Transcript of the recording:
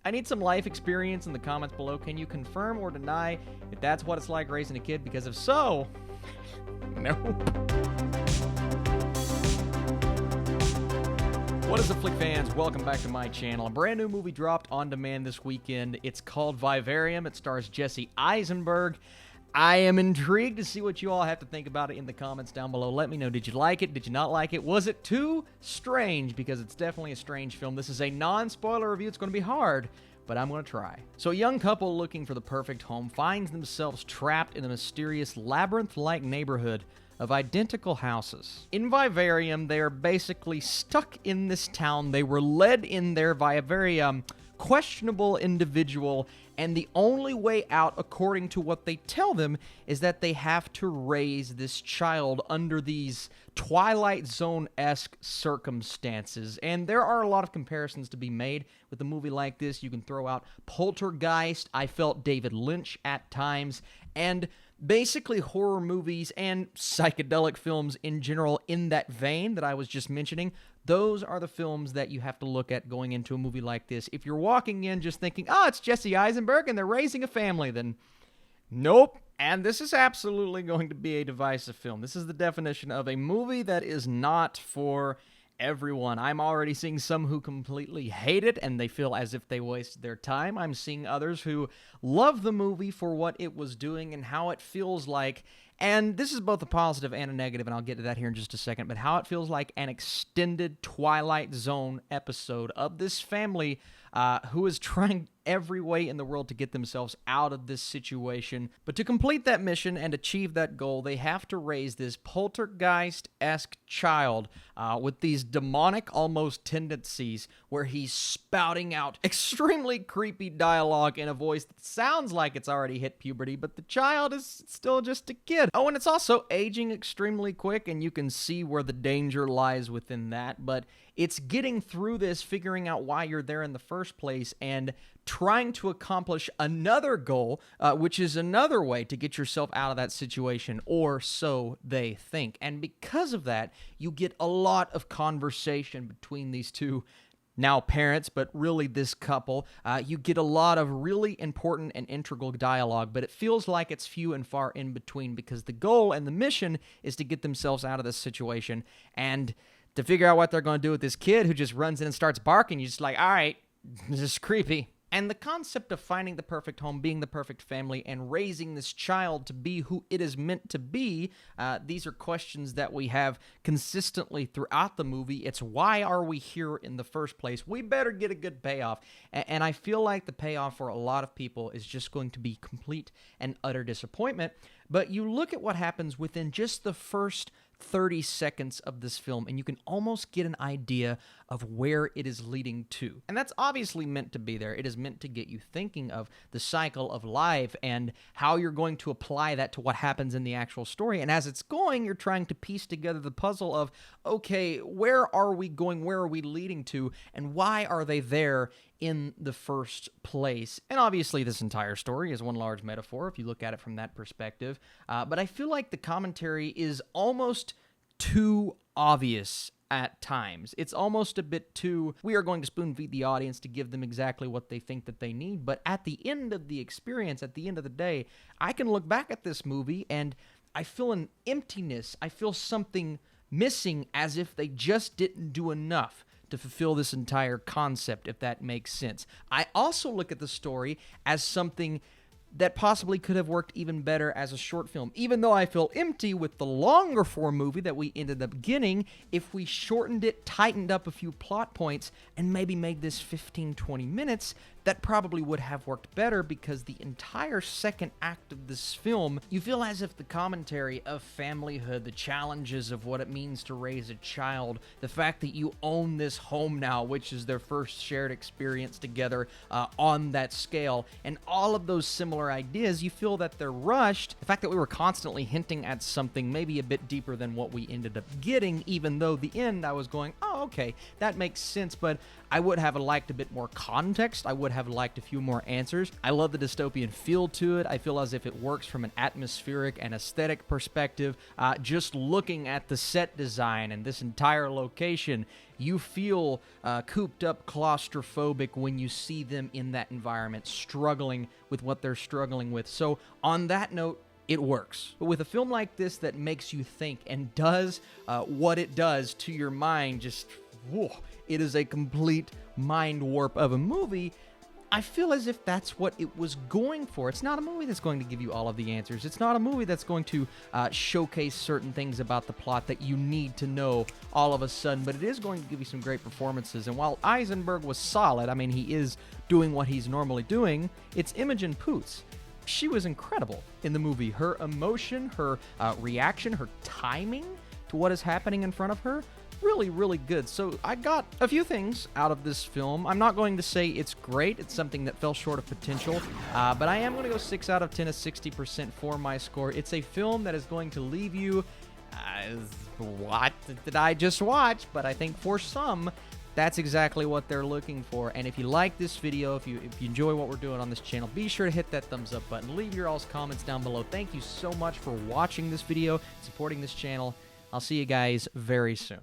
I need some life experience in the comments below. Can you confirm or deny if that's what it's like raising a kid? Because if so, no. What is up, Flick fans? Welcome back to my channel. A brand new movie dropped on demand this weekend. It's called Vivarium. It stars Jesse Eisenberg. I am intrigued to see what you all have to think about it in the comments down below. Let me know, did you like it? Did you not like it? Was it too strange? Because it's definitely a strange film. This is a non-spoiler review. It's going to be hard, but I'm going to try. So a young couple looking for the perfect home finds themselves trapped in a mysterious labyrinth-like neighborhood of identical houses. In Vivarium, they are basically stuck in this town. They were led in there by a very questionable individual, and the only way out, according to what they tell them, is that they have to raise this child under these Twilight Zone-esque circumstances. And there are a lot of comparisons to be made with a movie like this. You can throw out Poltergeist. I felt David Lynch at times, and basically horror movies and psychedelic films in general in that vein that I was just mentioning. Those are the films that you have to look at going into a movie like this. If you're walking in just thinking, oh, it's Jesse Eisenberg and they're raising a family, then nope. And this is absolutely going to be a divisive film. This is the definition of a movie that is not for everyone. I'm already seeing some who completely hate it and they feel as if they wasted their time. I'm seeing others who love the movie for what it was doing and how it feels like, and this is both a positive and a negative, and I'll get to that here in just a second, but how it feels like an extended Twilight Zone episode of this family who is trying every way in the world to get themselves out of this situation. But to complete that mission and achieve that goal, they have to raise this poltergeist-esque child with these demonic almost tendencies where he's spouting out extremely creepy dialogue in a voice that sounds like it's already hit puberty, but the child is still just a kid. Oh, and it's also aging extremely quick, and you can see where the danger lies within that, but it's getting through this, figuring out why you're there in the first place, and trying to accomplish another goal, which is another way to get yourself out of that situation, or so they think. And because of that, you get a lot of conversation between these two now parents, but really this couple. You get a lot of really important and integral dialogue, but it feels like it's few and far in between because the goal and the mission is to get themselves out of this situation and to figure out what they're going to do with this kid who just runs in and starts barking. You're just like, all right, this is creepy. And the concept of finding the perfect home, being the perfect family, and raising this child to be who it is meant to be, these are questions that we have consistently throughout the movie. It's why are we here in the first place? We better get a good payoff. And I feel like the payoff for a lot of people is just going to be complete and utter disappointment. But you look at what happens within just the first 30 seconds of this film, and you can almost get an idea of where it is leading to. And that's obviously meant to be there. It is meant to get you thinking of the cycle of life and how you're going to apply that to what happens in the actual story. And as it's going, you're trying to piece together the puzzle of, okay, where are we going? Where are we leading to? And why are they there in the first place? And obviously this entire story is one large metaphor if you look at it from that perspective, but I feel like the commentary is almost too obvious at times. It's almost a bit too, we are going to spoon feed the audience to give them exactly what they think that they need, but at the end of the experience, at the end of the day, I can look back at this movie and I feel an emptiness. I feel something missing, as if they just didn't do enough to fulfill this entire concept, if that makes sense. I also look at the story as something that possibly could have worked even better as a short film. Even though I feel empty with the longer form movie that we ended up getting, if we shortened it, tightened up a few plot points, and maybe made this 15-20 minutes, that probably would have worked better, because the entire second act of this film, you feel as if the commentary of familyhood, the challenges of what it means to raise a child, the fact that you own this home now, which is their first shared experience together on that scale, and all of those similar ideas, you feel that they're rushed. The fact that we were constantly hinting at something maybe a bit deeper than what we ended up getting, even though the end I was going, oh, okay, that makes sense, but I would have liked a bit more context. I would have liked a few more answers. I love the dystopian feel to it. I feel as if it works from an atmospheric and aesthetic perspective. Just looking at the set design and this entire location, You feel cooped up, claustrophobic when you see them in that environment, struggling with what they're struggling with. So on that note, it works. But with a film like this that makes you think and does what it does to your mind, just, whoa, it is a complete mind warp of a movie. I feel as if that's what it was going for. It's not a movie that's going to give you all of the answers. It's not a movie that's going to showcase certain things about the plot that you need to know all of a sudden, but it is going to give you some great performances. And while Eisenberg was solid, I mean, he is doing what he's normally doing, it's Imogen Poots. She was incredible in the movie. Her emotion, her reaction, her timing to what is happening in front of her, really, really good. So I got a few things out of this film. I'm not going to say it's great. It's something that fell short of potential, but I am going to go 6 out of 10, a 60% for my score. It's a film that is going to leave you, what did I just watch? But I think for some, that's exactly what they're looking for. And if you like this video, if you enjoy what we're doing on this channel, be sure to hit that thumbs up button. Leave your all's comments down below. Thank you so much for watching this video, supporting this channel. I'll see you guys very soon.